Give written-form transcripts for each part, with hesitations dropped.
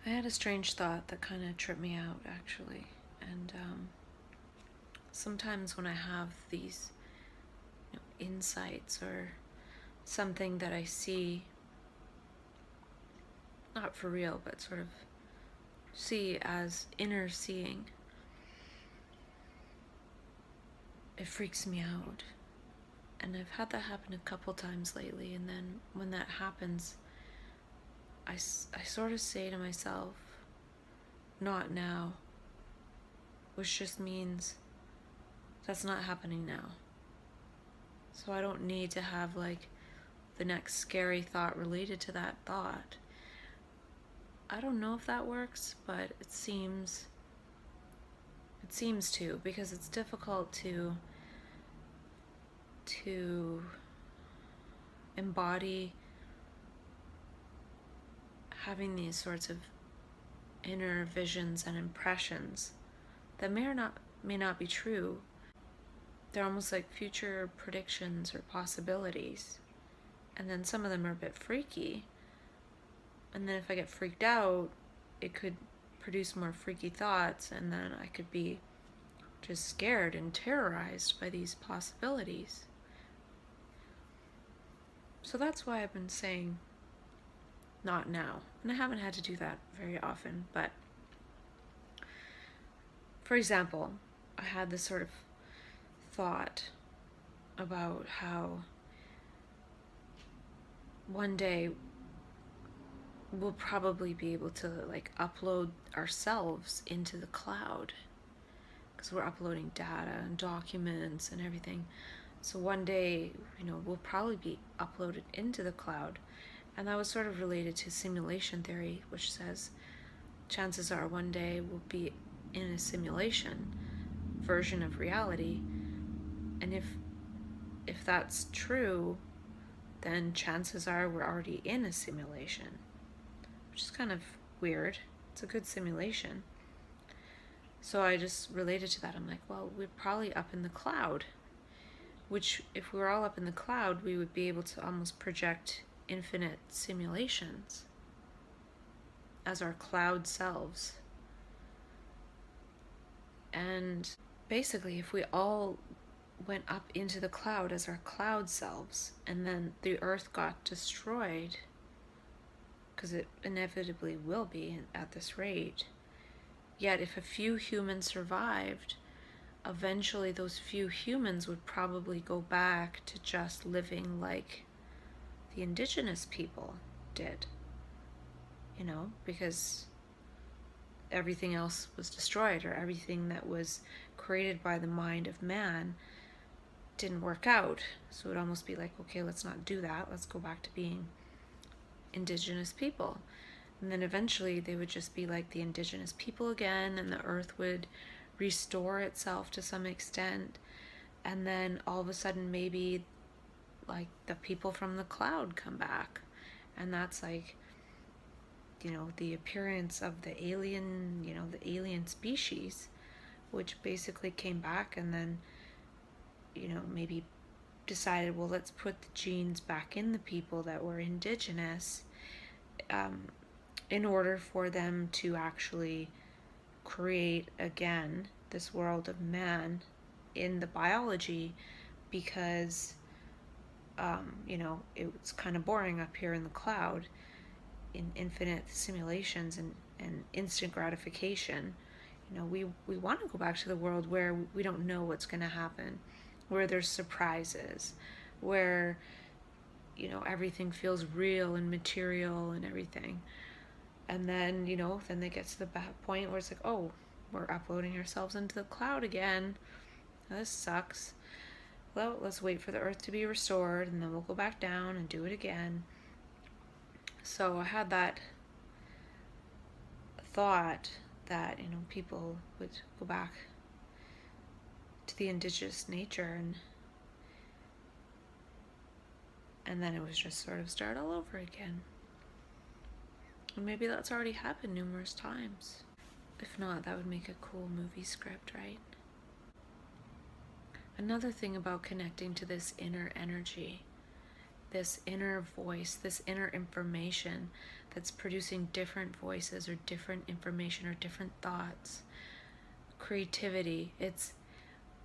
I had a strange thought that kind of tripped me out, actually. And sometimes when I have these insights or something that I see, not for real, but sort of see as inner seeing, it freaks me out. And I've had that happen a couple times lately. And then when that happens, I sort of say to myself, not now, which just means that's not happening now. So I don't need to have like the next scary thought related to that thought. I don't know if that works, but it seems to, because it's difficult to embody having these sorts of inner visions and impressions that may not be true. They're almost like future predictions or possibilities. And then some of them are a bit freaky. And then if I get freaked out, it could produce more freaky thoughts, and then I could be just scared and terrorized by these possibilities. So that's why I've been saying not now. And I haven't had to do that very often, but for example, I had this sort of thought about how one day we'll probably be able to like upload ourselves into the cloud, because we're uploading data and documents and everything. So one day, we'll probably be uploaded into the cloud. And that was sort of related to simulation theory, which says chances are one day we'll be in a simulation version of reality. And if that's true, then chances are we're already in a simulation, which is kind of weird. It's a good simulation. So I just related to that. I'm like, well, we're probably up in the cloud, which if we were all up in the cloud, we would be able to almost project infinite simulations as our cloud selves. And basically, if we all went up into the cloud as our cloud selves, and then the earth got destroyed, because it inevitably will be at this rate, yet if a few humans survived, eventually those few humans would probably go back to just living like the indigenous people did, because everything else was destroyed, or everything that was created by the mind of man didn't work out. So it would almost be like, okay, let's not do that. Let's go back to being indigenous people. And then eventually they would just be like the indigenous people again, and the earth would restore itself to some extent. And then all of a sudden maybe like the people from the cloud come back, and that's like the appearance of the alien species, which basically came back and then maybe decided, well, let's put the genes back in the people that were indigenous, in order for them to actually create again this world of man in the biology, because it's kind of boring up here in the cloud in infinite simulations and instant gratification. We want to go back to the world where we don't know what's going to happen, where there's surprises, where everything feels real and material and everything. And then then they get to the point where it's like, oh, we're uploading ourselves into the cloud again. Now, this sucks. Well, let's wait for the earth to be restored, and then we'll go back down and do it again. So I had that thought that people would go back to the indigenous nature, and then it was just sort of start all over again. And maybe that's already happened numerous times. If not, that would make a cool movie script, right? Another thing about connecting to this inner energy this inner voice, this inner information that's producing different voices or different information or different thoughts. Creativity,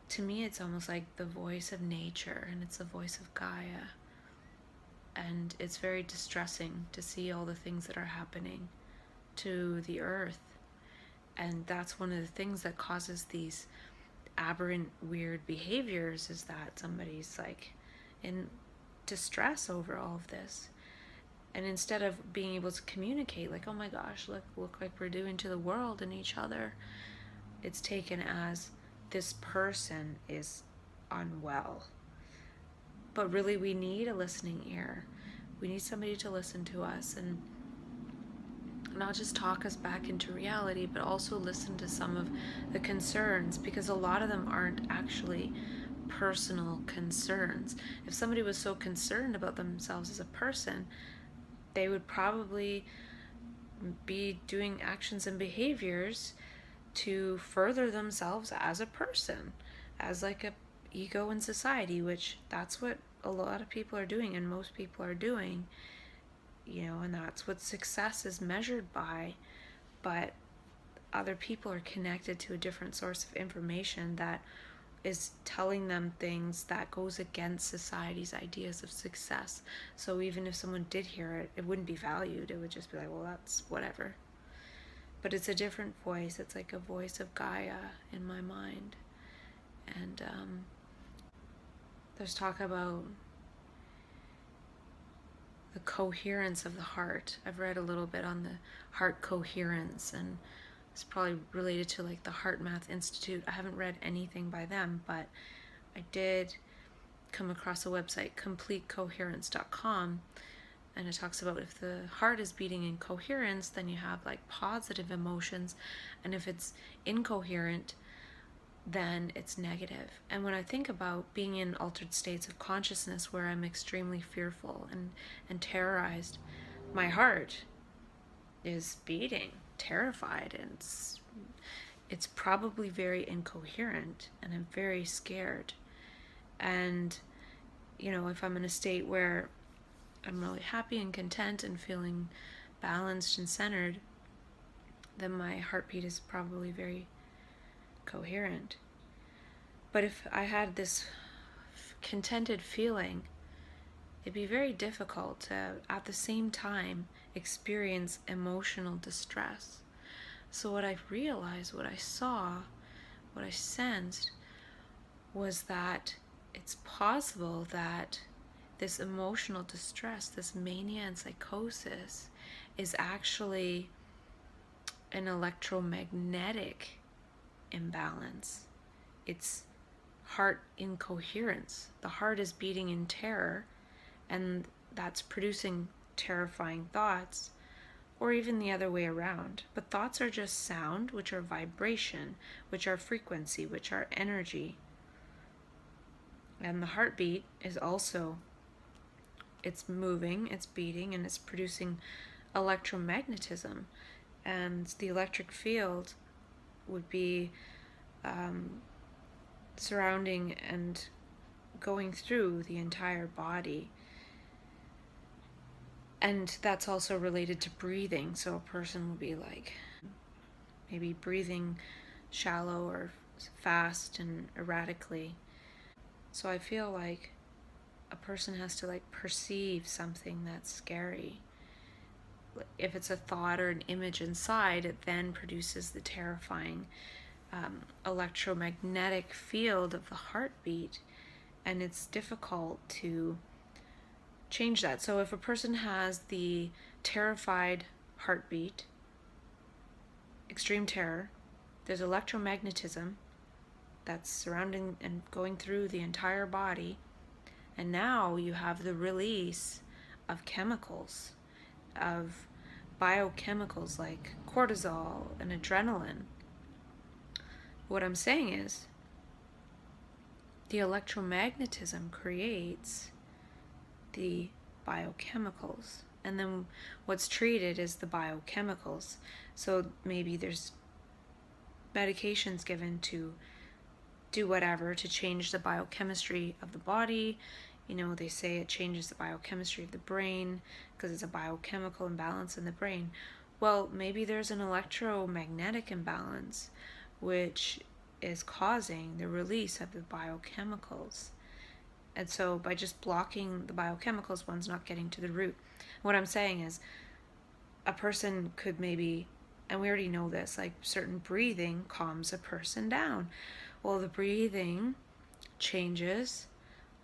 to me it's almost like the voice of nature, and it's the voice of Gaia. And it's very distressing to see all the things that are happening to the earth. And that's one of the things that causes these aberrant, weird behaviors, is that somebody's like in distress over all of this. And instead of being able to communicate, like, oh my gosh, look like we're doing to the world and each other, it's taken as this person is unwell. But really, we need a listening ear. We need somebody to listen to us and not just talk us back into reality, but also listen to some of the concerns, because a lot of them aren't actually personal concerns. If somebody was so concerned about themselves as a person, they would probably be doing actions and behaviors to further themselves as a person, as like a ego in society, which that's what a lot of people are doing, and most people are doing, and that's what success is measured by. But other people are connected to a different source of information that is telling them things that goes against society's ideas of success. So even if someone did hear it, it wouldn't be valued. It would just be like, well, that's whatever. But it's a different voice. It's like a voice of Gaia in my mind. And there's talk about the coherence of the heart. I've read a little bit on the heart coherence, and it's probably related to like the Heart Math Institute. I haven't read anything by them, but I did come across a website, completecoherence.com, and it talks about if the heart is beating in coherence, then you have like positive emotions, and if it's incoherent, then it's negative. And when I think about being in altered states of consciousness where I'm extremely fearful and terrorized, my heart is beating, terrified, and it's probably very incoherent, and I'm very scared. And if I'm in a state where I'm really happy and content and feeling balanced and centered, then my heartbeat is probably very coherent. But if I had this contented feeling, it'd be very difficult to, at the same time, experience emotional distress. So what I realized, what I saw, what I sensed, was that it's possible that this emotional distress, this mania and psychosis, is actually an electromagnetic imbalance. It's heart incoherence. The heart is beating in terror, and that's producing terrifying thoughts, or even the other way around. But thoughts are just sound, which are vibration, which are frequency, which are energy. And the heartbeat is also, it's moving, it's beating, and it's producing electromagnetism. And the electric field would be surrounding and going through the entire body. And that's also related to breathing. So a person will be like maybe breathing shallow or fast and erratically. So I feel like a person has to like perceive something that's scary. If it's a thought or an image inside, it then produces the terrifying electromagnetic field of the heartbeat, and it's difficult to change that. So if a person has the terrified heartbeat, extreme terror, there's electromagnetism that's surrounding and going through the entire body, and now you have the release of chemicals, of biochemicals like cortisol and adrenaline. What I'm saying is, the electromagnetism creates the biochemicals, and then what's treated is the biochemicals. So maybe there's medications given to do whatever to change the biochemistry of the body. They say it changes the biochemistry of the brain because it's a biochemical imbalance in the brain. Well, maybe there's an electromagnetic imbalance which is causing the release of the biochemicals. And so by just blocking the biochemicals, one's not getting to the root. What I'm saying is a person could maybe, and we already know this, like certain breathing calms a person down. Well, the breathing changes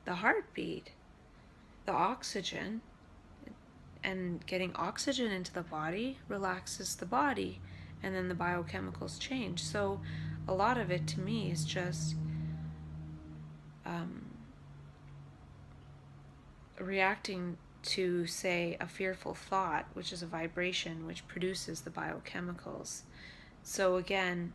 the heartbeat, the oxygen, and getting oxygen into the body relaxes the body, and then the biochemicals change. So a lot of it to me is just reacting to, say, a fearful thought, which is a vibration which produces the biochemicals. So again,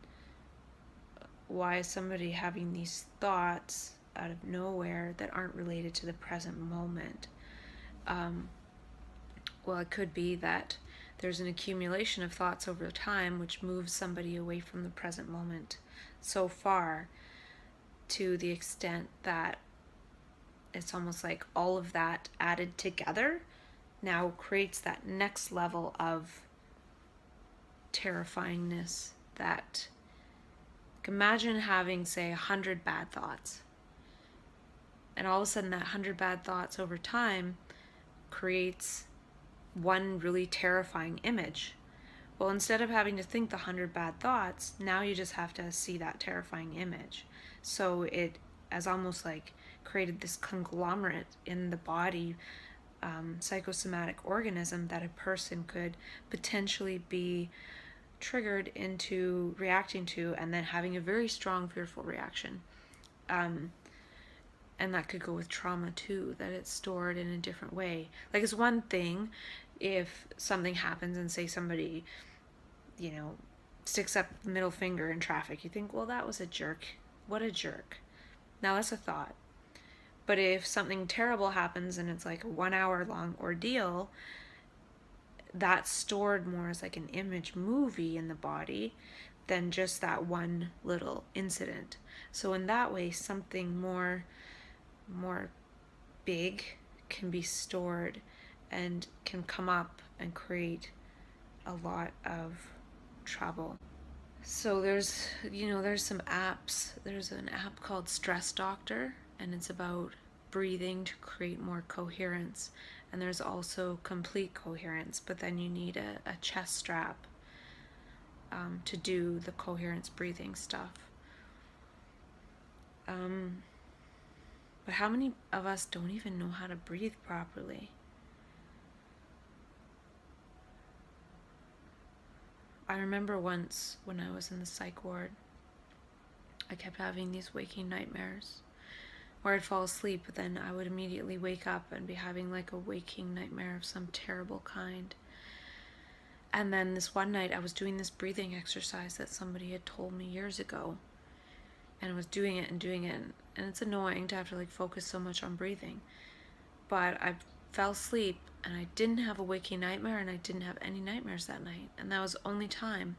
why is somebody having these thoughts out of nowhere that aren't related to the present moment? Well, it could be that there's an accumulation of thoughts over time which moves somebody away from the present moment so far, to the extent that it's almost like all of that added together now creates that next level of terrifyingness. That, imagine having, say, 100 bad thoughts, and all of a sudden that 100 bad thoughts over time creates one really terrifying image. Well, instead of having to think the 100 bad thoughts, now you just have to see that terrifying image. So it has almost like created this conglomerate in the body, psychosomatic organism that a person could potentially be triggered into reacting to, and then having a very strong fearful reaction. And that could go with trauma too, that it's stored in a different way. Like, it's one thing if something happens and, say, somebody, sticks up the middle finger in traffic. You think, well, that was a jerk. What a jerk. Now that's a thought. But if something terrible happens and it's like a 1 hour long ordeal, that's stored more as like an image movie in the body than just that one little incident. So in that way, something more big can be stored and can come up and create a lot of trouble. So there's some apps. There's an app called Stress Doctor, and it's about breathing to create more coherence. And there's also complete coherence, but then you need a chest strap to do the coherence breathing stuff. But how many of us don't even know how to breathe properly? I remember once when I was in the psych ward, I kept having these waking nightmares where I'd fall asleep, but then I would immediately wake up and be having like a waking nightmare of some terrible kind. And then this one night I was doing this breathing exercise that somebody had told me years ago, and I was doing it, and it's annoying to have to like focus so much on breathing. But I fell asleep and I didn't have a waking nightmare, and I didn't have any nightmares that night, and that was the only time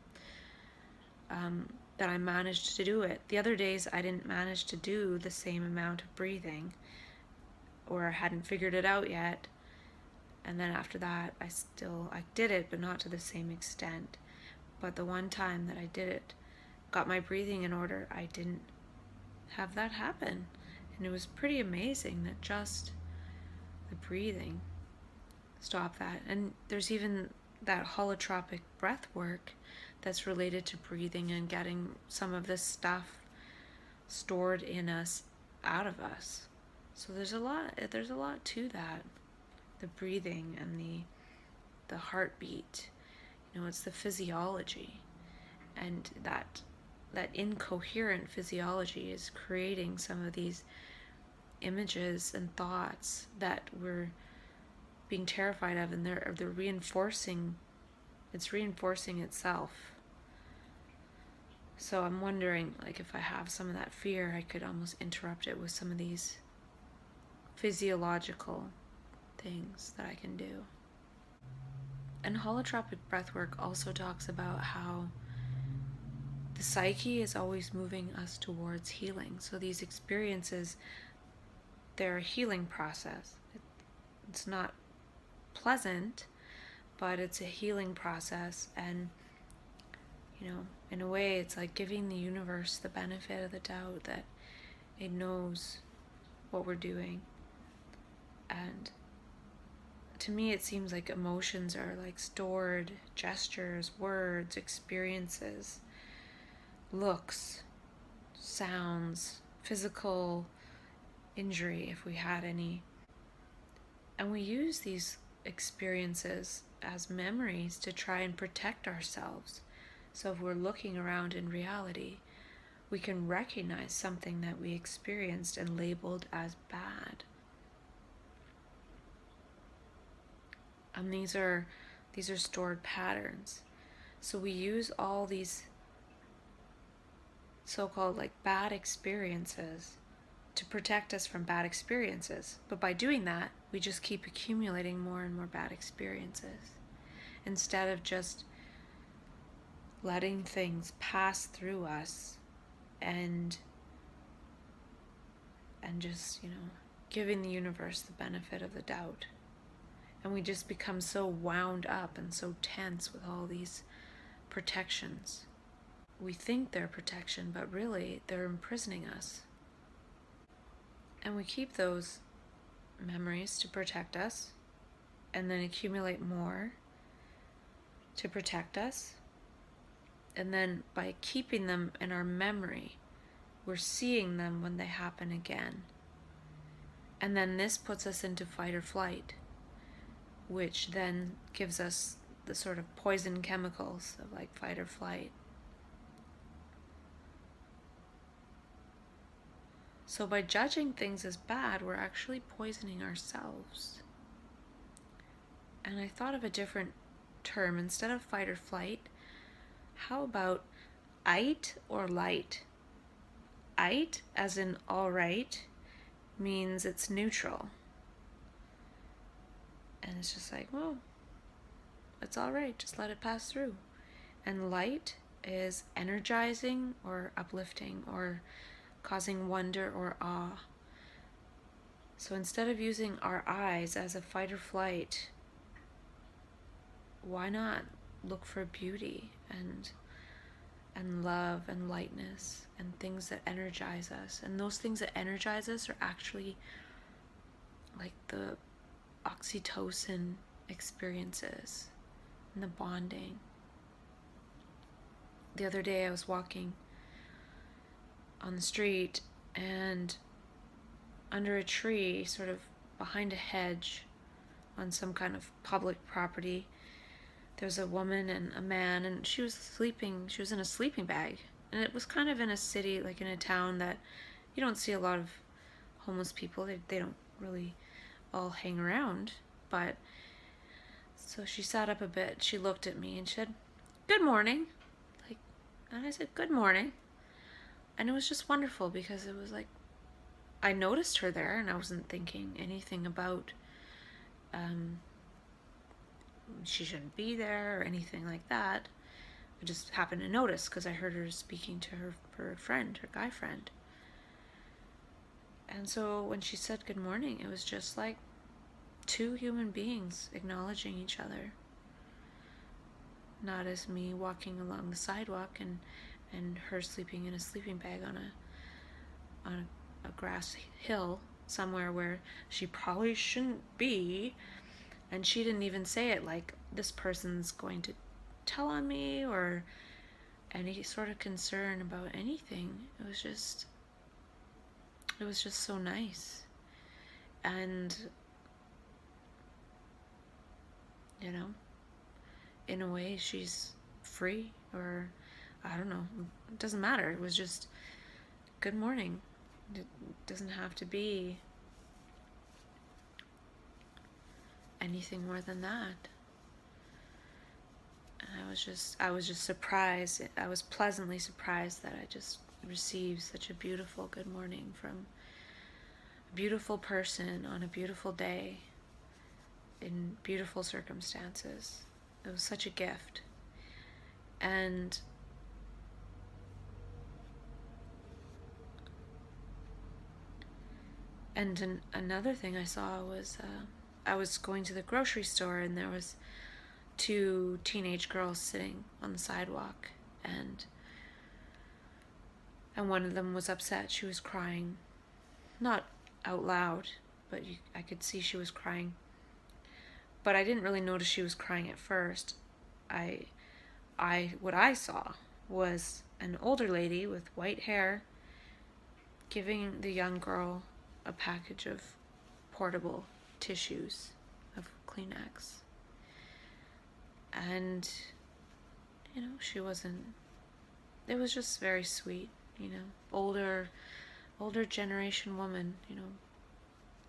that I managed to do it. The other days I didn't manage to do the same amount of breathing, or I hadn't figured it out yet. And then after that I did it, but not to the same extent. But the one time that I did it, got my breathing in order, I didn't have that happen. And it was pretty amazing that just the breathing stopped that. And there's even that holotropic breath work that's related to breathing and getting some of this stuff stored in us out of us. So there's a lot to that. The breathing and the heartbeat. It's the physiology, and that incoherent physiology is creating some of these images and thoughts that we're being terrified of, and they're reinforcing itself. So I'm wondering, like, if I have some of that fear, I could almost interrupt it with some of these physiological things that I can do. And holotropic breathwork also talks about how the psyche is always moving us towards healing. So these experiences they're a healing process. It's not pleasant, but it's a healing process. And, in a way, it's like giving the universe the benefit of the doubt that it knows what we're doing. And to me, it seems like emotions are like stored gestures, words, experiences, looks, sounds, physical injury if we had any. And we use these experiences as memories to try and protect ourselves. So if we're looking around in reality, we can recognize something that we experienced and labeled as bad. And these are stored patterns. So we use all these so-called like bad experiences to protect us from bad experiences. But by doing that, we just keep accumulating more and more bad experiences instead of just letting things pass through us and just, giving the universe the benefit of the doubt. And we just become so wound up and so tense with all these protections. We think they're protection, but really they're imprisoning us. And we keep those memories to protect us and then accumulate more to protect us. And then by keeping them in our memory, we're seeing them when they happen again. And then this puts us into fight or flight, which then gives us the sort of poison chemicals of like fight or flight. So by judging things as bad, we're actually poisoning ourselves. And I thought of a different term. Instead of fight or flight, how about "ite" or "light"? "Ite," as in all right, means it's neutral. And it's just like, well, it's all right, just let it pass through. And light is energizing or uplifting or causing wonder or awe. So instead of using our eyes as a fight or flight, why not look for beauty and love and lightness and things that energize us? And those things that energize us are actually like the oxytocin experiences and the bonding. The other day I was walking on the street, and under a tree, sort of behind a hedge on some kind of public property, there's a woman and a man, and she was in a sleeping bag. And it was kind of in a city, like in a town that you don't see a lot of homeless people. They don't really all hang around. But so she sat up a bit, she looked at me and she said, "Good morning." And I said, "Good morning." And it was just wonderful because it was like, I noticed her there and I wasn't thinking anything about she shouldn't be there or anything like that. I just happened to notice because I heard her speaking to her friend, her guy friend. And so when she said good morning, it was just like two human beings acknowledging each other. Not as me walking along the sidewalk and her sleeping in a sleeping bag on a grass hill somewhere where she probably shouldn't be. And she didn't even say it like this person's going to tell on me or any sort of concern about anything. It was just so nice. And in a way she's free, or I don't know, it doesn't matter. It was just good morning. It doesn't have to be anything more than that. And I was just surprised. I was pleasantly surprised that I just received such a beautiful good morning from a beautiful person on a beautiful day in beautiful circumstances. It was such a gift. And And another thing I saw was I was going to the grocery store, and there was two teenage girls sitting on the sidewalk, and one of them was upset. She was crying, not out loud, but I could see she was crying. But I didn't really notice she was crying at first. What I saw was an older lady with white hair giving the young girl a package of portable tissues, of Kleenex. And, she wasn't, it was just very sweet, older generation woman,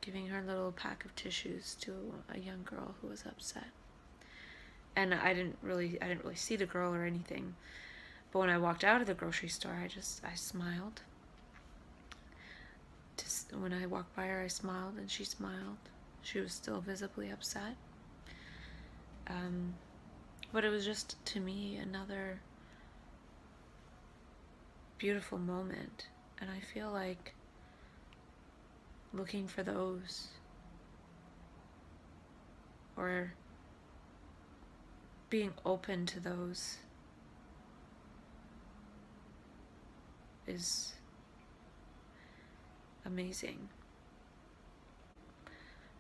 giving her little pack of tissues to a young girl who was upset. And I didn't really see the girl or anything. But when I walked out of the grocery store, I smiled. When I walked by her, I smiled, and she smiled. She was still visibly upset. But it was just, to me, another beautiful moment. And I feel like looking for those, or being open to those, is amazing.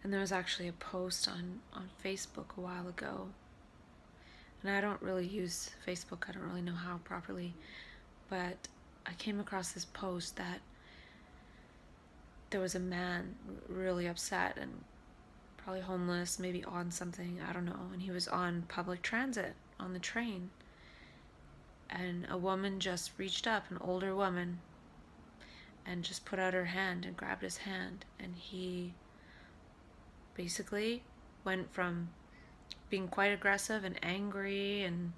And there was actually a post on Facebook a while ago, and I don't really use Facebook, I don't really know how properly, but I came across this post that there was a man really upset and probably homeless, maybe on something, I don't know, and he was on public transit, on the train, and a woman just reached up, an older woman, and just put out her hand and grabbed his hand, and he basically went from being quite aggressive and angry and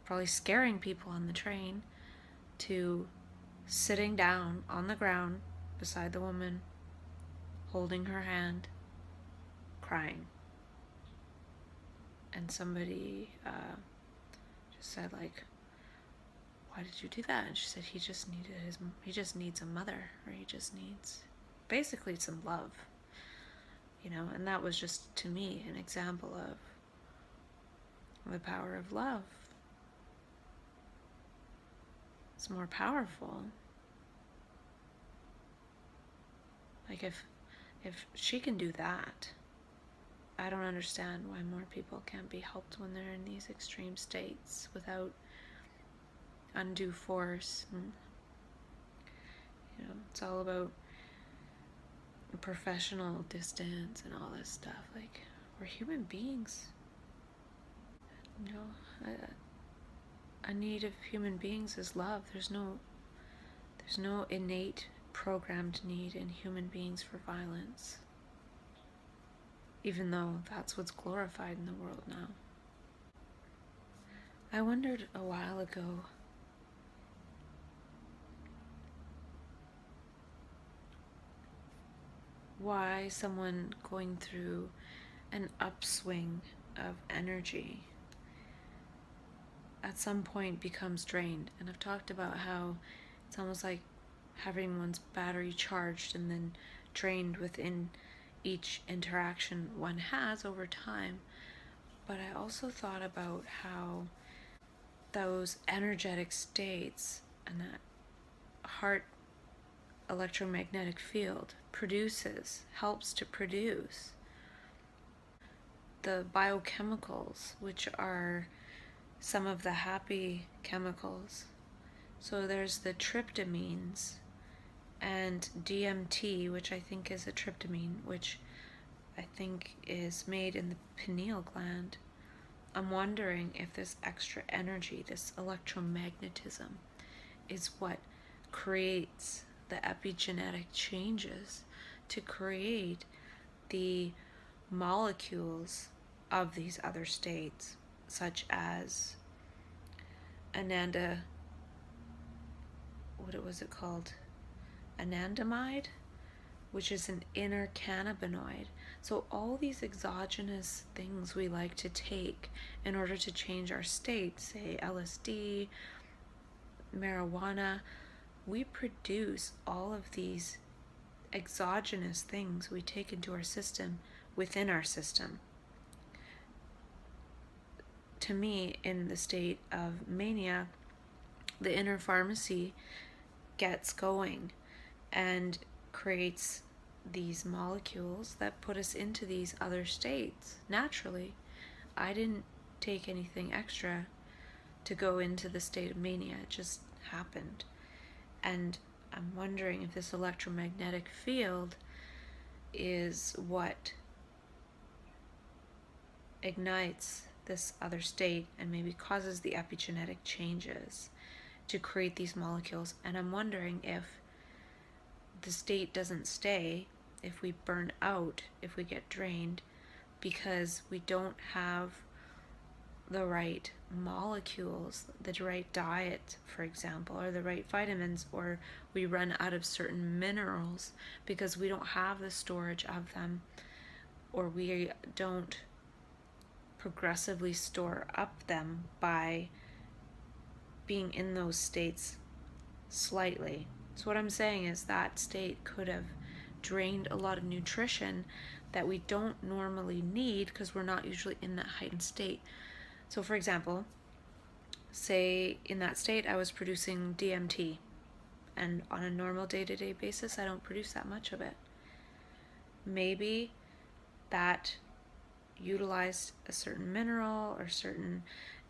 probably scaring people on the train to sitting down on the ground beside the woman, holding her hand, crying. And somebody just said, like, why did you do that? And she said he just needs a mother, or he just needs basically some love, and that was just, to me, an example of the power of love. It's more powerful. Like, if she can do that, I don't understand why more people can't be helped when they're in these extreme states without undue force. And, it's all about professional distance and all this stuff. Like, we're human beings. A need of human beings is love. There's no innate programmed need in human beings for violence, even though that's what's glorified in the world now. I wondered a while ago why someone going through an upswing of energy at some point becomes drained. And I've talked about how it's almost like having one's battery charged and then drained within each interaction one has over time. But I also thought about how those energetic states and that heart electromagnetic field helps to produce the biochemicals, which are some of the happy chemicals. So there's the tryptamines and DMT, which I think is a tryptamine, which I think is made in the pineal gland. I'm wondering if this extra energy, this electromagnetism, is what creates the epigenetic changes to create the molecules of these other states, such as what was it called? Anandamide, which is an inner cannabinoid. So all these exogenous things we like to take in order to change our state, say LSD, marijuana, we produce all of these exogenous things we take into our system within our system. To me, in the state of mania, the inner pharmacy gets going and creates these molecules that put us into these other states naturally. I didn't take anything extra to go into the state of mania, it just happened. And I'm wondering if this electromagnetic field is what ignites this other state and maybe causes the epigenetic changes to create these molecules. And I'm wondering if the state doesn't stay, if we burn out, if we get drained, because we don't have the right molecules, the right diet, for example, or the right vitamins, or we run out of certain minerals because we don't have the storage of them, or we don't progressively store up them by being in those states slightly. So what I'm saying is that state could have drained a lot of nutrition that we don't normally need because we're not usually in that heightened state. So for example, say in that state I was producing DMT, and on a normal day-to-day basis I don't produce that much of it. Maybe that utilized a certain mineral or certain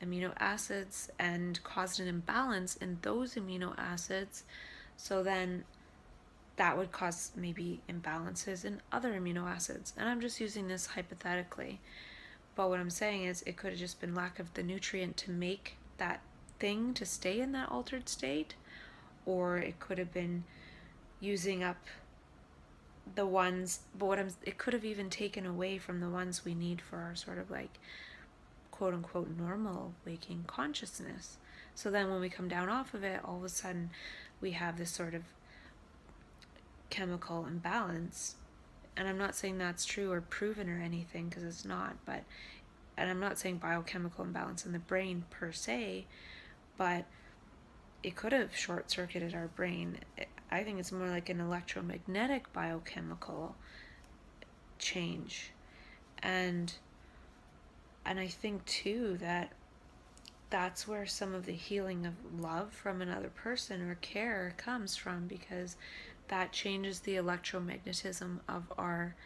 amino acids and caused an imbalance in those amino acids, so then that would cause maybe imbalances in other amino acids. And I'm just using this hypothetically. But what I'm saying is it could have just been lack of the nutrient to make that thing to stay in that altered state, or it could have been using up the ones, but it could have even taken away from the ones we need for our sort of like quote unquote normal waking consciousness. So then when we come down off of it, all of a sudden we have this sort of chemical imbalance. And I'm not saying that's true or proven or anything, because it's not, but, and I'm not saying biochemical imbalance in the brain per se, but it could have short-circuited our brain. I think it's more like an electromagnetic biochemical change. And I think too that that's where some of the healing of love from another person or care comes from, because that changes the electromagnetism of our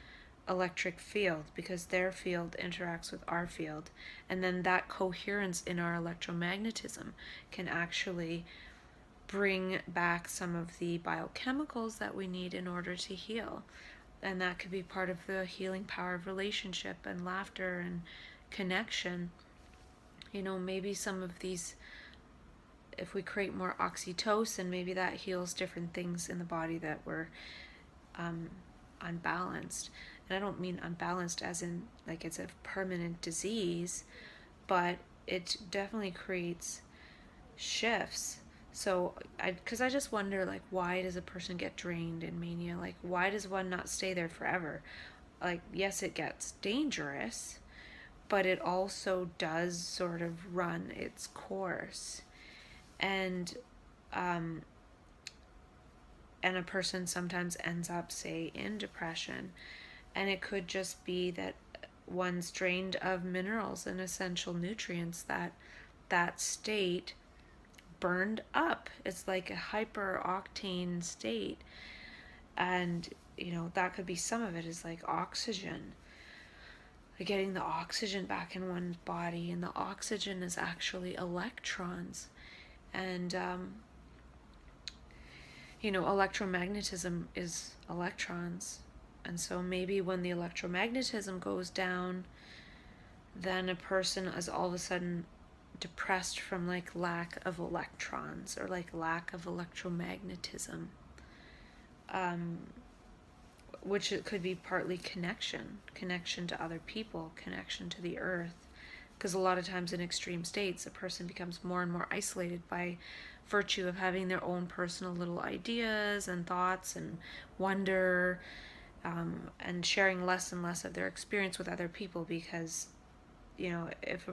electric field, because their field interacts with our field, and then that coherence in our electromagnetism can actually bring back some of the biochemicals that we need in order to heal. And that could be part of the healing power of relationship and laughter and connection. You know, maybe some of these, if we create more oxytocin, maybe that heals different things in the body that were unbalanced. And I don't mean unbalanced as in like it's a permanent disease, but it definitely creates shifts. So because I just wonder, like, why does a person get drained in mania? Like, why does one not stay there forever? Like, yes, it gets dangerous, but it also does sort of run its course. And a person sometimes ends up, say, in depression, and it could just be that one's drained of minerals and essential nutrients that state burned up. It's like a hyper-octane state. And, you know, that could be, some of it is like oxygen. Like getting the oxygen back in one's body, and the oxygen is actually electrons. And, you know, electromagnetism is electrons. And so maybe when the electromagnetism goes down, then a person is all of a sudden depressed from like lack of electrons or like lack of electromagnetism, which it could be partly connection to other people, connection to the earth, because a lot of times in extreme states a person becomes more and more isolated by virtue of having their own personal little ideas and thoughts and wonder, and sharing less and less of their experience with other people, because, you know, if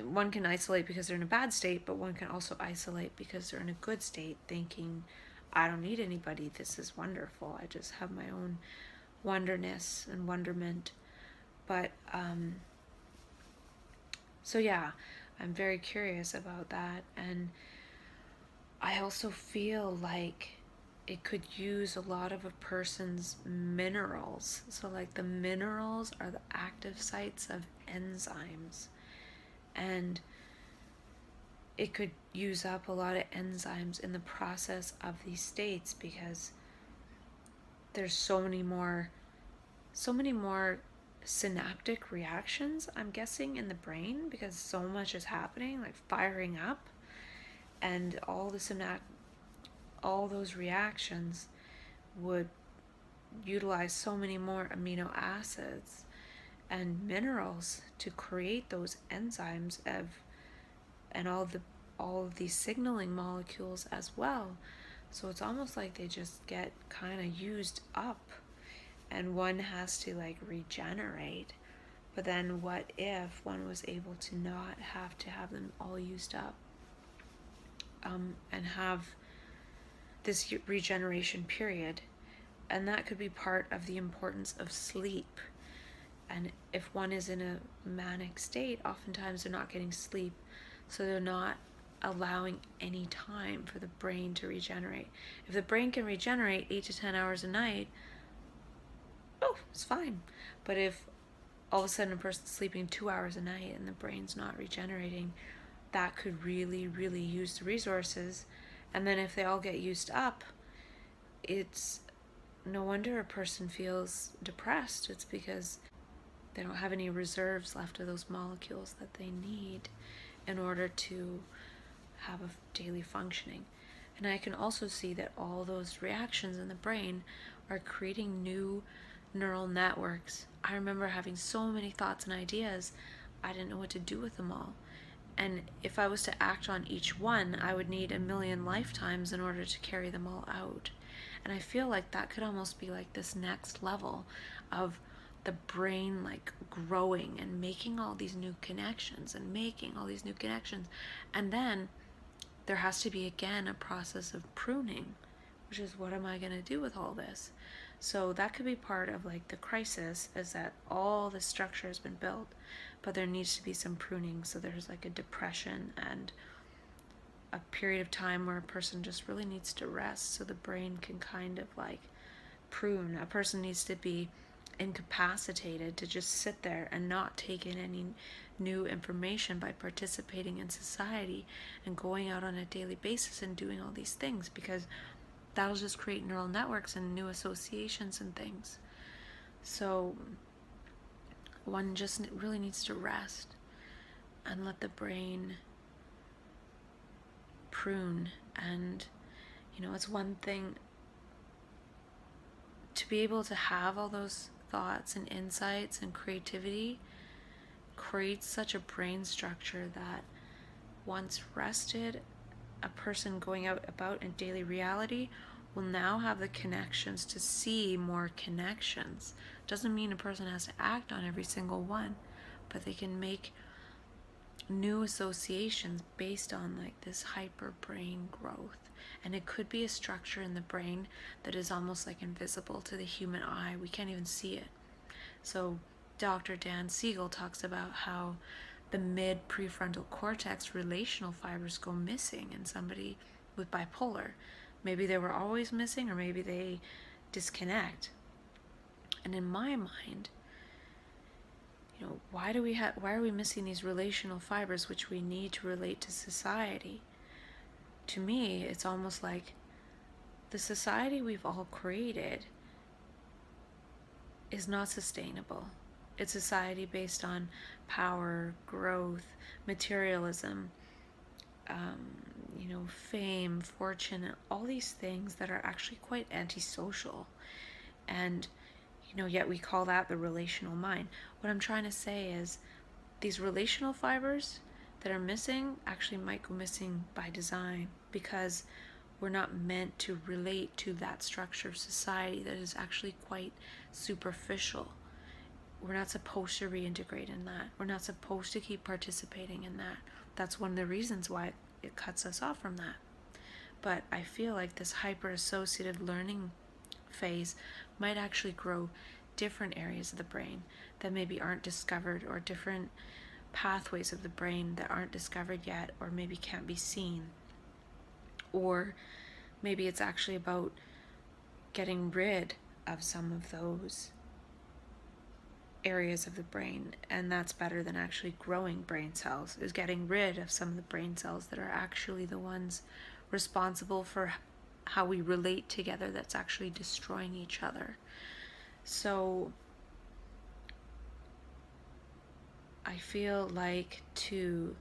one can isolate because they're in a bad state, but one can also isolate because they're in a good state, thinking, I don't need anybody. This is wonderful. I just have my own wonderness and wonderment. But so yeah, I'm very curious about that. And I also feel like it could use a lot of a person's minerals. So like the minerals are the active sites of enzymes. And it could use up a lot of enzymes in the process of these states, because there's so many more synaptic reactions, I'm guessing, in the brain, because so much is happening, like firing up, and all those reactions would utilize so many more amino acids and minerals to create those enzymes and all of these signaling molecules as well. So it's almost like they just get kind of used up, and one has to like regenerate. But then what if one was able to not have to have them all used up, and have this regeneration period? And that could be part of the importance of sleep. And if one is in a manic state, oftentimes they're not getting sleep, so they're not allowing any time for the brain to regenerate. If the brain can regenerate 8 to 10 hours a night, oh, it's fine. But if all of a sudden a person's sleeping 2 hours a night and the brain's not regenerating, that could really, really use the resources. And then if they all get used up, it's no wonder a person feels depressed. It's because they don't have any reserves left of those molecules that they need in order to have a daily functioning. And I can also see that all those reactions in the brain are creating new neural networks. I remember having so many thoughts and ideas, I didn't know what to do with them all. And if I was to act on each one, I would need a million lifetimes in order to carry them all out. And I feel like that could almost be like this next level of the brain like growing and making all these new connections and making all these new connections. And then there has to be again a process of pruning, which is, what am I going to do with all this? So that could be part of like the crisis, is that all the structure has been built, but there needs to be some pruning. So there's like a depression and a period of time where a person just really needs to rest, so the brain can kind of like prune. A person needs to be incapacitated to just sit there and not take in any new information by participating in society and going out on a daily basis and doing all these things, because that'll just create neural networks and new associations and things. So one just really needs to rest and let the brain prune. And it's one thing to be able to have all those thoughts and insights and creativity, creates such a brain structure that once rested, a person going out about in daily reality will now have the connections to see more connections. Doesn't mean a person has to act on every single one, but they can make new associations based on like this hyper brain growth. And it could be a structure in the brain that is almost like invisible to the human eye. We can't even see it. So Dr. Dan Siegel talks about how the mid prefrontal cortex relational fibers go missing in somebody with bipolar. Maybe they were always missing, or maybe they disconnect. And in my mind, why are we missing these relational fibers which we need to relate to society? To me, it's almost like the society we've all created is not sustainable. It's a society based on power, growth, materialism, fame, fortune, and all these things that are actually quite antisocial. And yet we call that the relational mind. What I'm trying to say is these relational fibers that are missing actually might go missing by design, because we're not meant to relate to that structure of society that is actually quite superficial. We're not supposed to reintegrate in that. We're not supposed to keep participating in that. That's one of the reasons why it cuts us off from that. But I feel like this hyper-associative learning phase might actually grow different areas of the brain that maybe aren't discovered, or different pathways of the brain that aren't discovered yet, or maybe can't be seen. Or maybe it's actually about getting rid of some of those areas of the brain, and that's better than actually growing brain cells, is getting rid of some of the brain cells that are actually the ones responsible for how we relate together, that's actually destroying each other. So I feel like too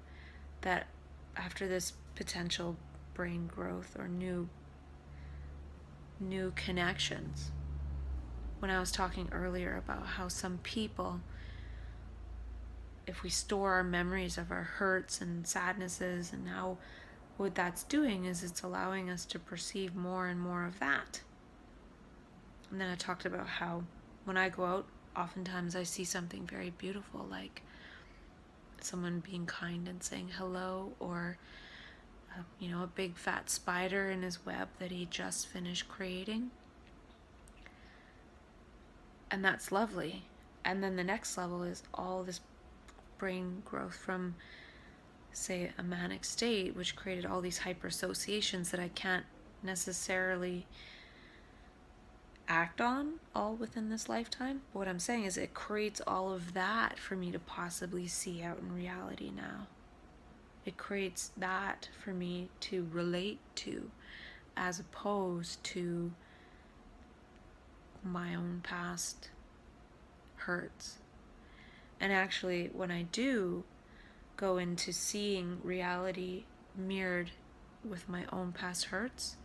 that after this potential brain growth or new connections, when I was talking earlier about how some people, if we store our memories of our hurts and sadnesses, and how what that's doing is it's allowing us to perceive more and more of that. And then I talked about how when I go out, oftentimes I see something very beautiful, like someone being kind and saying hello, or a big fat spider in his web that he just finished creating. And that's lovely. And then the next level is all this brain growth from, say, a manic state, which created all these hyper associations that I can't necessarily act on all within this lifetime. What I'm saying is it creates all of that for me to possibly see out in reality now. It creates that for me to relate to, as opposed to my own past hurts. And actually, when I do go into seeing reality mirrored with my own past hurts,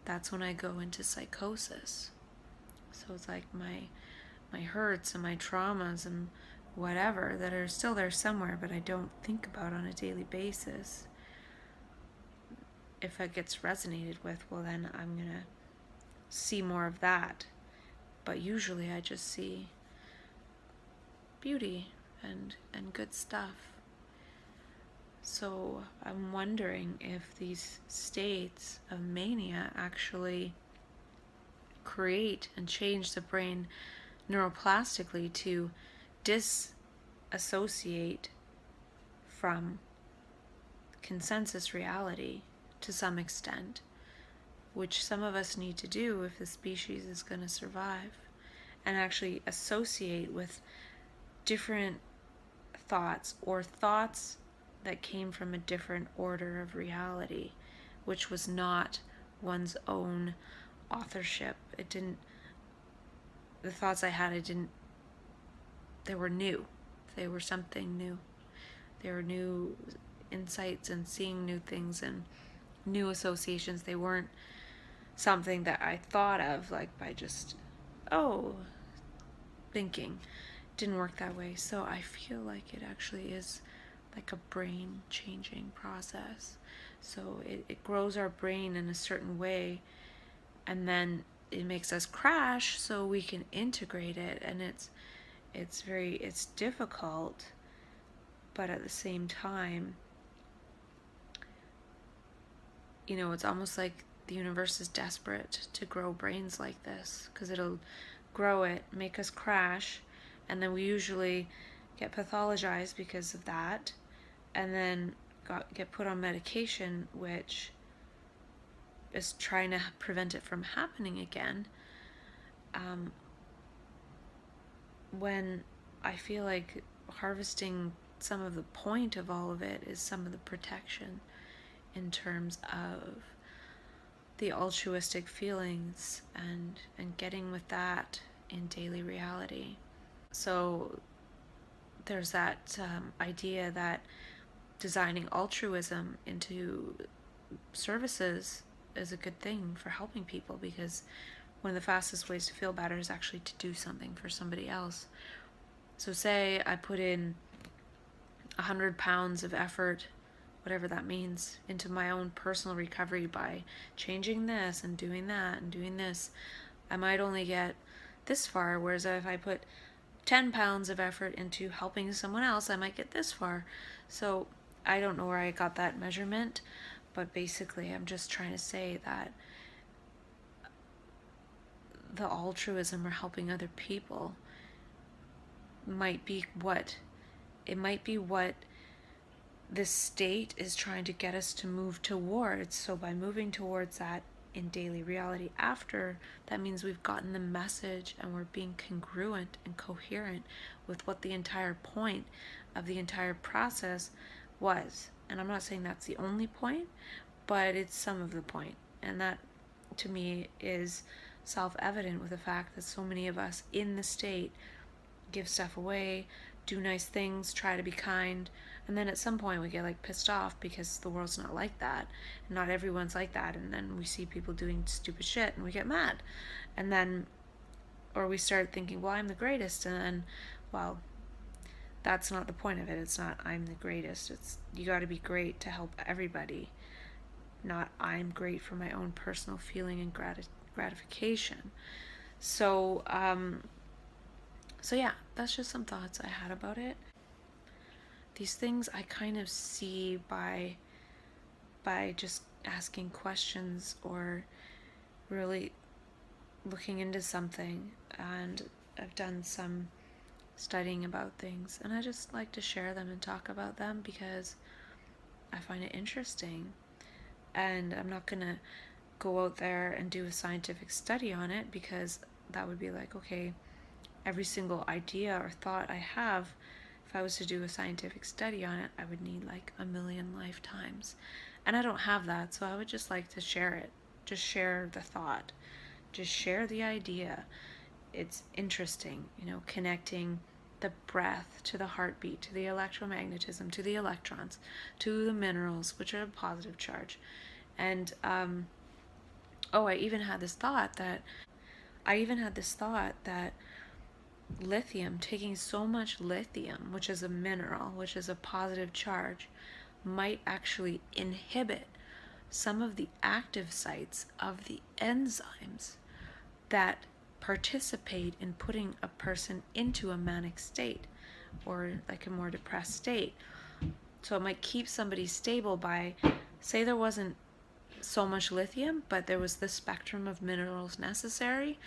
that's when I go into psychosis. So it's like my hurts and my traumas and whatever that are still there somewhere, but I don't think about on a daily basis. If it gets resonated with, well, then I'm gonna see more of that. But usually I just see beauty and good stuff. So I'm wondering if these states of mania actually create and change the brain neuroplastically to disassociate from consensus reality to some extent, which some of us need to do if the species is going to survive, and actually associate with different thoughts, or thoughts that came from a different order of reality, which was not one's own authorship. The thoughts I had, they were new. They were something new. They were new insights and seeing new things and new associations. They weren't something that I thought of like by just, thinking. It didn't work that way. So I feel like it actually is like a brain changing process. So it grows our brain in a certain way, and then it makes us crash so we can integrate it. And it's difficult, but at the same time, it's almost like the universe is desperate to grow brains like this, because it'll grow it, make us crash, and then we usually get pathologized because of that, and then get put on medication, which is trying to prevent it from happening again. When I feel like harvesting some of the point of all of it is some of the protection in terms of the altruistic feelings and getting with that in daily reality. So there's that idea that designing altruism into services is a good thing for helping people, because one of the fastest ways to feel better is actually to do something for somebody else. So say I put in 100 pounds of effort, whatever that means, into my own personal recovery by changing this and doing that and doing this. I might only get this far, whereas if I put 10 pounds of effort into helping someone else, I might get this far. So I don't know where I got that measurement, But basically, I'm just trying to say that the altruism or helping other people might be what this state is trying to get us to move towards. So by moving towards that in daily reality after, that means we've gotten the message and we're being congruent and coherent with what the entire point of the entire process was. And I'm not saying that's the only point, but it's some of the point. And that, to me, is self-evident with the fact that so many of us in the state give stuff away, do nice things, try to be kind, and then at some point we get like pissed off because the world's not like that, and not everyone's like that, and then we see people doing stupid shit and we get mad, and then, or we start thinking, well, I'm the greatest, and then, well, that's not the point of it. It's not I'm the greatest. It's you got to be great to help everybody, not I'm great for my own personal feeling and gratification. So so yeah, that's just some thoughts I had about it. These things I kind of see by just asking questions or really looking into something, and I've done some studying about things, and I just like to share them and talk about them because I find it interesting. And I'm not gonna go out there and do a scientific study on it, because that would be like, okay, every single idea or thought I have, if I was to do a scientific study on it, I would need like a million lifetimes. And I don't have that, so I would just like to share it. Just share the thought. Just share the idea. It's interesting, connecting the breath to the heartbeat, to the electromagnetism, to the electrons, to the minerals, which are a positive charge. And I even had this thought that lithium, taking so much lithium, which is a mineral, which is a positive charge, might actually inhibit some of the active sites of the enzymes that participate in putting a person into a manic state or like a more depressed state. So it might keep somebody stable by, say there wasn't so much lithium, but there was this spectrum of minerals necessary,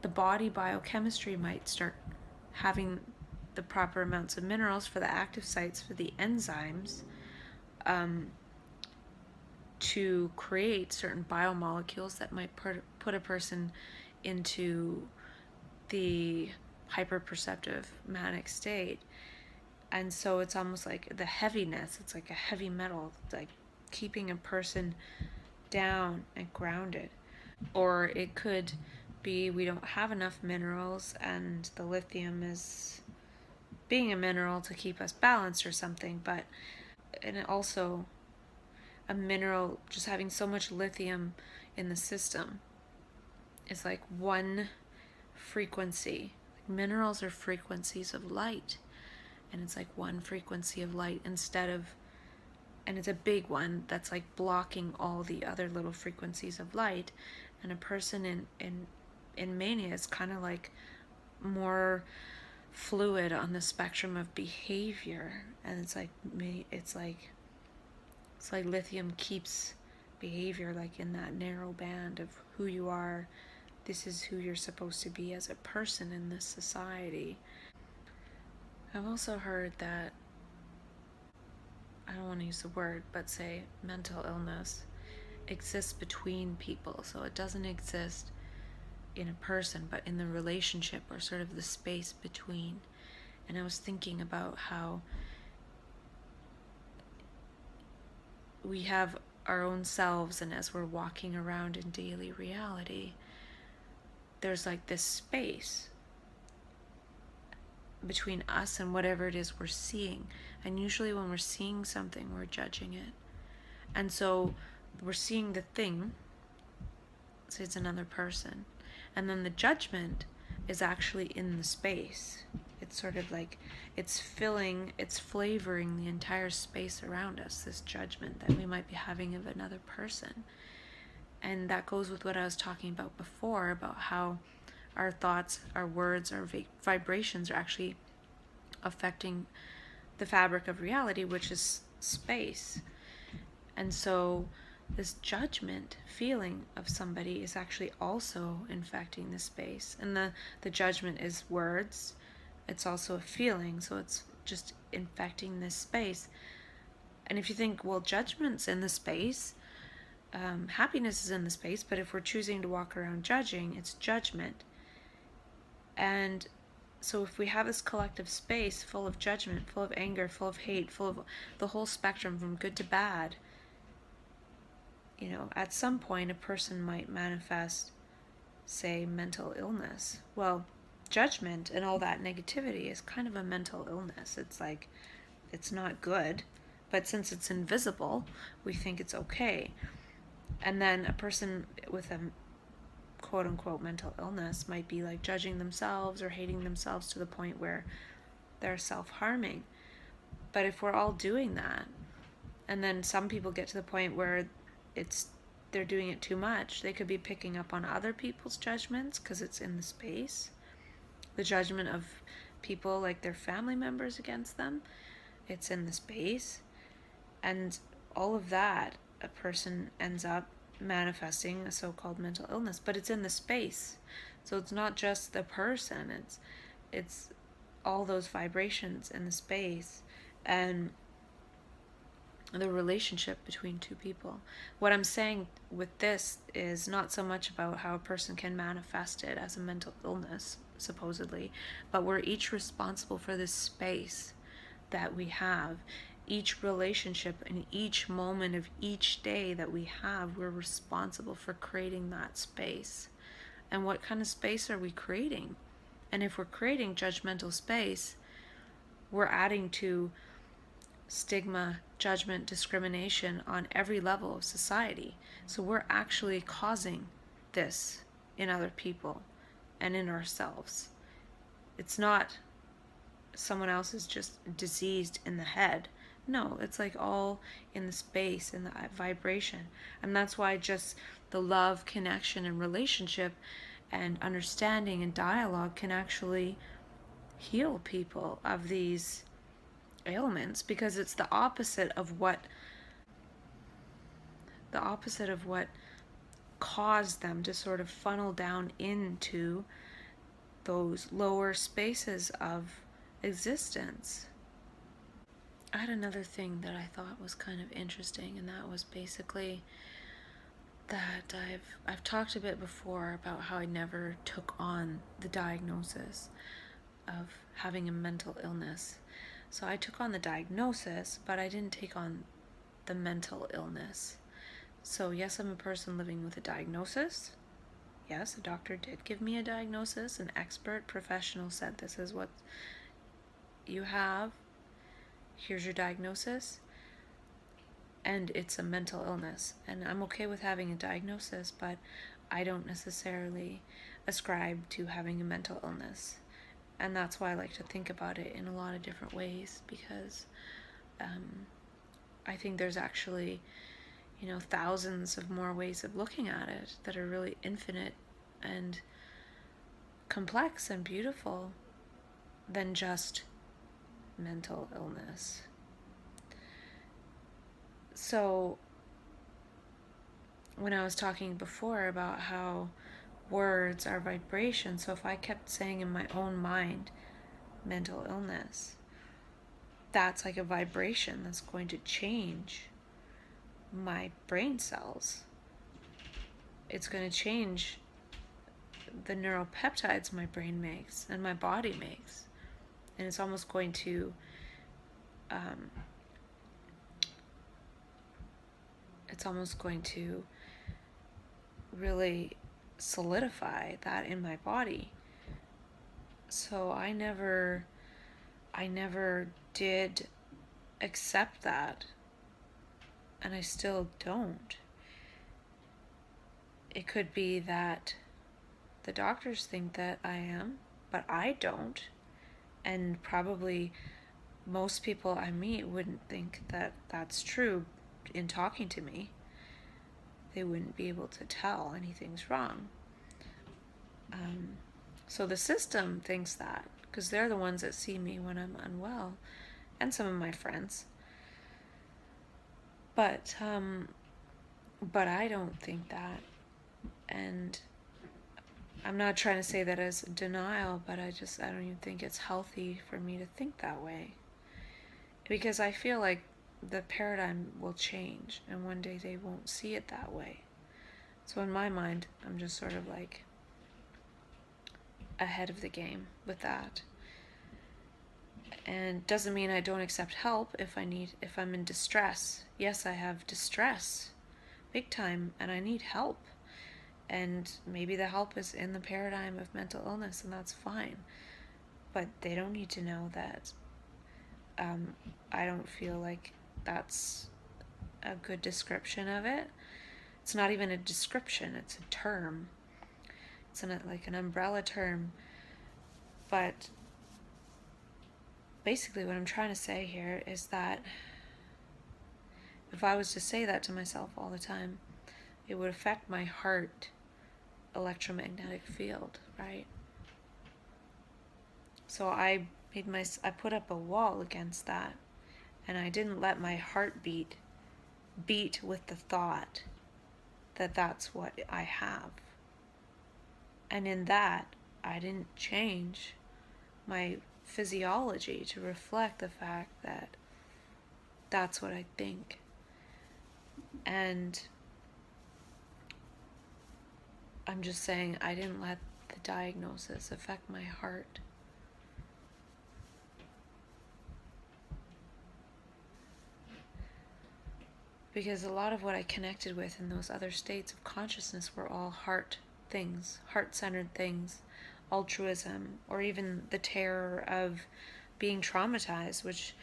the body biochemistry might start having the proper amounts of minerals for the active sites for the enzymes to create certain biomolecules that might put a person into the hyperperceptive manic state. And so it's almost like the heaviness, it's like a heavy metal, like keeping a person down and grounded. Or it could be we don't have enough minerals and the lithium is being a mineral to keep us balanced or something. But and also a mineral, just having so much lithium in the system is like one frequency. Minerals are frequencies of light, and it's like one frequency of light instead of, and it's a big one that's like blocking all the other little frequencies of light. And a person in mania is kind of like more fluid on the spectrum of behavior, and it's like lithium keeps behavior like in that narrow band of who you are. This is who you're supposed to be as a person in this society. I've also heard that, I don't want to use the word, but say mental illness exists between people. So it doesn't exist in a person, but in the relationship or sort of the space between. And I was thinking about how we have our own selves, and as we're walking around in daily reality, there's like this space between us and whatever it is we're seeing. And usually when we're seeing something, we're judging it. And so we're seeing the thing, say it's another person, and then the judgment is actually in the space. It's sort of like it's flavoring the entire space around us, this judgment that we might be having of another person. And that goes with what I was talking about before, about how our thoughts, our words, our vibrations are actually affecting the fabric of reality, which is space. And so this judgment feeling of somebody is actually also infecting the space. And the judgment is words. It's also a feeling, so it's just infecting this space. And if you think, well, judgment's in the space, happiness is in the space, but if we're choosing to walk around judging, it's judgment. And so if we have this collective space full of judgment, full of anger, full of hate, full of the whole spectrum from good to bad, at some point a person might manifest, say, mental illness. Well, judgment and all that negativity is kind of a mental illness. It's like, it's not good, but since it's invisible, we think it's okay. And then a person with a quote unquote mental illness might be like judging themselves or hating themselves to the point where they're self-harming. But if we're all doing that, and then some people get to the point where they're doing it too much, they could be picking up on other people's judgments because it's in the space. The judgment of people, like their family members against them, it's in the space. And all of that, a person ends up manifesting a so-called mental illness, but it's in the space. So it's not just the person, it's all those vibrations in the space and the relationship between two people. What I'm saying with this is not so much about how a person can manifest it as a mental illness, supposedly, but we're each responsible for this space that we have. Each relationship and each moment of each day that we have, we're responsible for creating that space. And what kind of space are we creating? And if we're creating judgmental space, we're adding to stigma, judgment, discrimination on every level of society. So we're actually causing this in other people and in ourselves. It's not someone else is just diseased in the head. No, it's like all in the space and the vibration. And that's why just the love, connection, and relationship and understanding and dialogue can actually heal people of these ailments, because it's the opposite of what caused them to sort of funnel down into those lower spaces of existence. I had another thing that I thought was kind of interesting, and that was basically that I've talked a bit before about how I never took on the diagnosis of having a mental illness. So I took on the diagnosis, but I didn't take on the mental illness. So yes, I'm a person living with a diagnosis. Yes, a doctor did give me a diagnosis. An expert professional said, this is what you have. Here's your diagnosis. And it's a mental illness. And I'm okay with having a diagnosis, but I don't necessarily ascribe to having a mental illness. And that's why I like to think about it in a lot of different ways, because I think there's actually, thousands of more ways of looking at it that are really infinite and complex and beautiful than just mental illness. So when I was talking before about how words are vibration, so if I kept saying in my own mind mental illness, that's like a vibration that's going to change my brain cells. It's going to change the neuropeptides my brain makes and my body makes, and it's almost going to really solidify that in my body. So I never did accept that, and I still don't. It could be that the doctors think that I am, but I don't. And probably most people I meet wouldn't think that that's true in talking to me. They wouldn't be able to tell anything's wrong. So the system thinks that, because they're the ones that see me when I'm unwell, and some of my friends. But But I don't think that. And I'm not trying to say that as denial, but I don't even think it's healthy for me to think that way. Because I feel like the paradigm will change and one day they won't see it that way. So in my mind, I'm just sort of like ahead of the game with that. And doesn't mean I don't accept help if I'm in distress. Yes, I have distress, big time, and I need help. And maybe the help is in the paradigm of mental illness, and that's fine. But they don't need to know that I don't feel like that's a good description of it. It's not even a description, it's a term. It's like an umbrella term. But basically, what I'm trying to say here is that if I was to say that to myself all the time, it would affect my heart electromagnetic field, right? So I put up a wall against that, and I didn't let my heartbeat beat with the thought that that's what I have. And in that, I didn't change my physiology to reflect the fact that that's what I think. And I'm just saying I didn't let the diagnosis affect my heart. Because a lot of what I connected with in those other states of consciousness were all heart things, heart-centered things, altruism, or even the terror of being traumatized, which,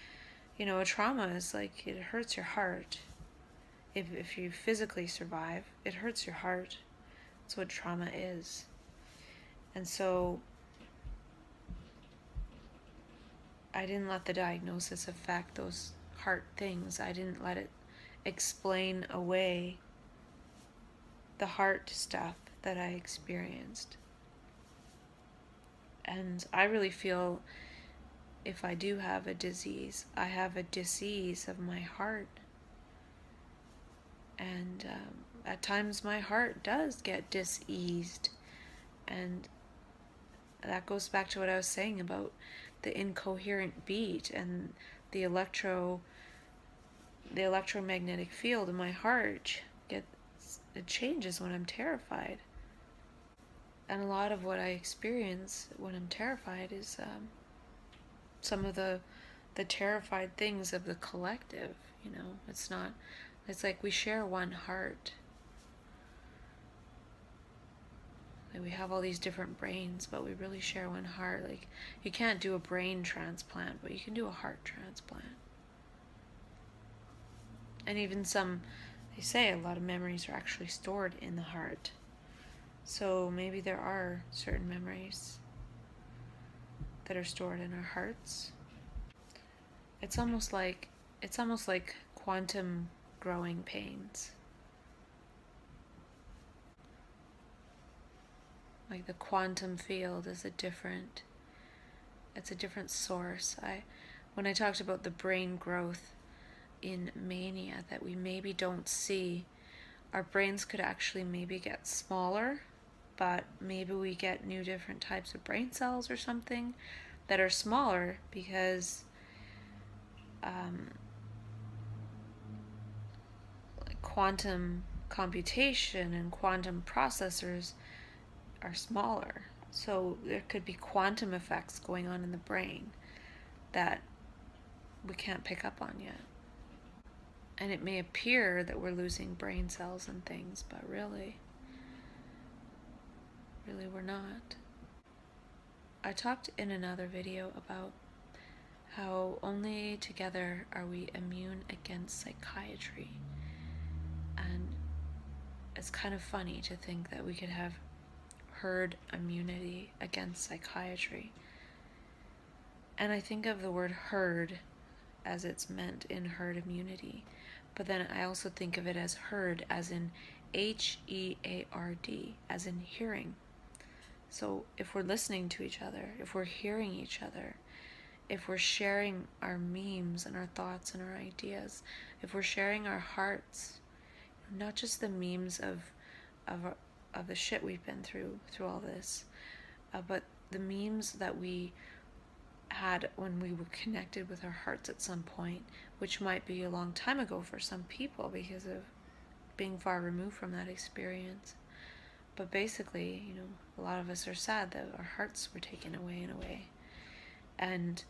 a trauma is like, it hurts your heart. If you physically survive, it hurts your heart. That's what trauma is. And so I didn't let the diagnosis affect those heart things. I didn't let it explain away the heart stuff that I experienced. And I really feel if I do have a disease, I have a disease of my heart. And at times my heart does get diseased. And that goes back to what I was saying about the incoherent beat and the electromagnetic field in my heart it changes when I'm terrified. And a lot of what I experience when I'm terrified is some of the terrified things of the collective. It's like we share one heart. Like we have all these different brains, but we really share one heart. Like you can't do a brain transplant, but you can do a heart transplant. And even they say a lot of memories are actually stored in the heart. So maybe there are certain memories that are stored in our hearts. It's almost like quantum growing pains. Like the quantum field is it's a different source. When I talked about the brain growth in mania that we maybe don't see, our brains could actually maybe get smaller, but maybe we get new different types of brain cells or something that are smaller because quantum computation and quantum processors are smaller. So there could be quantum effects going on in the brain that we can't pick up on yet. And it may appear that we're losing brain cells and things, but really we're not. I talked in another video about how only together are we immune against psychiatry. And it's kind of funny to think that we could have herd immunity against psychiatry. And I think of the word herd as it's meant in herd immunity. But then I also think of it as herd as in HEARD, as in hearing. So if we're listening to each other, if we're hearing each other, if we're sharing our memes and our thoughts and our ideas, if we're sharing our hearts, not just the memes of of the shit we've been through all this, but the memes that we had when we were connected with our hearts at some point, which might be a long time ago for some people because of being far removed from that experience. But basically, you know, a lot of us are sad that our hearts were taken away in a way. And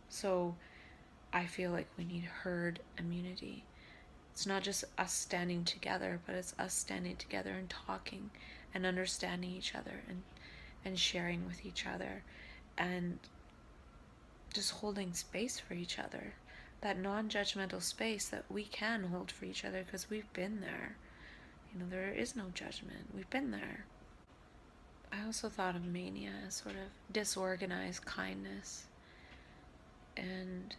so I feel like we need herd immunity. It's not just us standing together, but it's us standing together and talking and understanding each other and sharing with each other and just holding space for each other. That non-judgmental space that we can hold for each other because we've been there. You know, there is no judgment. We've been there. I also thought of mania as sort of disorganized kindness. And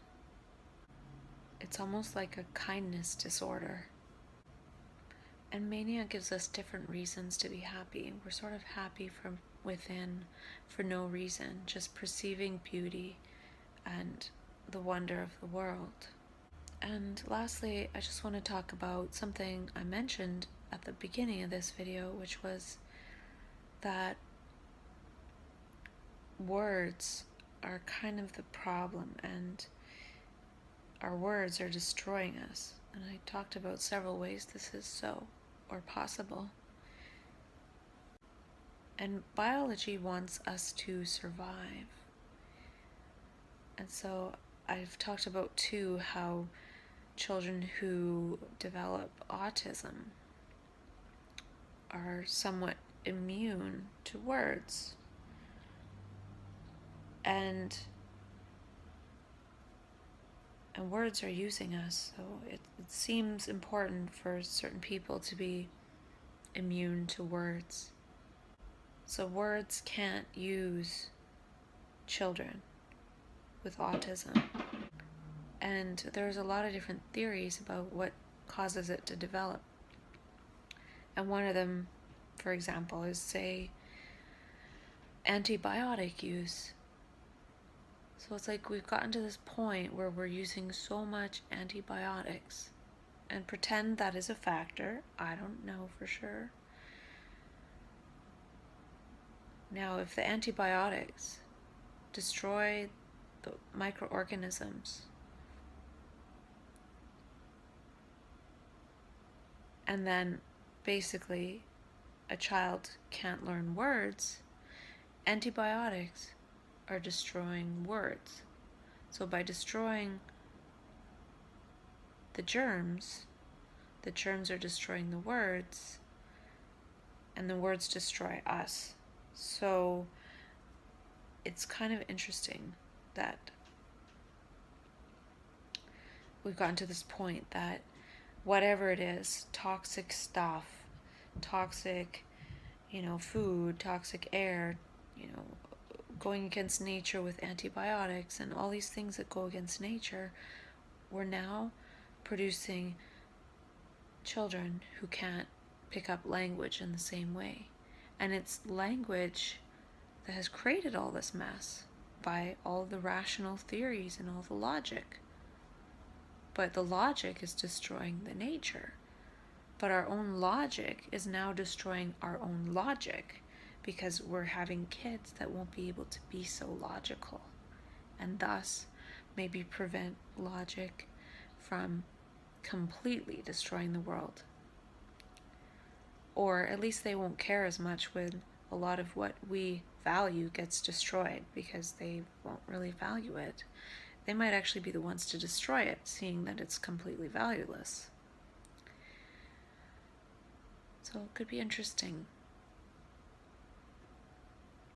it's almost like a kindness disorder. And mania gives us different reasons to be happy. We're sort of happy from within for no reason, just perceiving beauty and the wonder of the world. And lastly, I just want to talk about something I mentioned at the beginning of this video, which was that words are kind of the problem, and our words are destroying us. And I talked about several ways this is so, or possible. And biology wants us to survive. And so I've talked about too how children who develop autism are somewhat immune to words. And words are using us, so it seems important for certain people to be immune to words. So words can't use children with autism. And there's a lot of different theories about what causes it to develop. And one of them, for example, is, say, antibiotic use. So it's like we've gotten to this point where we're using so much antibiotics, and pretend that is a factor. I don't know for sure. Now, if the antibiotics destroy the microorganisms, and then basically a child can't learn words, antibiotics are destroying words. So by destroying the germs are destroying the words, and the words destroy us. So it's kind of interesting that we've gotten to this point that whatever it is, toxic stuff, toxic, food, toxic air, going against nature with antibiotics and all these things that go against nature, we're now producing children who can't pick up language in the same way. And it's language that has created all this mess by all the rational theories and all the logic. But the logic is destroying the nature. But our own logic is now destroying our own logic, because we're having kids that won't be able to be so logical, and thus maybe prevent logic from completely destroying the world. Or at least they won't care as much when a lot of what we value gets destroyed, because they won't really value it. They might actually be the ones to destroy it, seeing that it's completely valueless. So it could be interesting.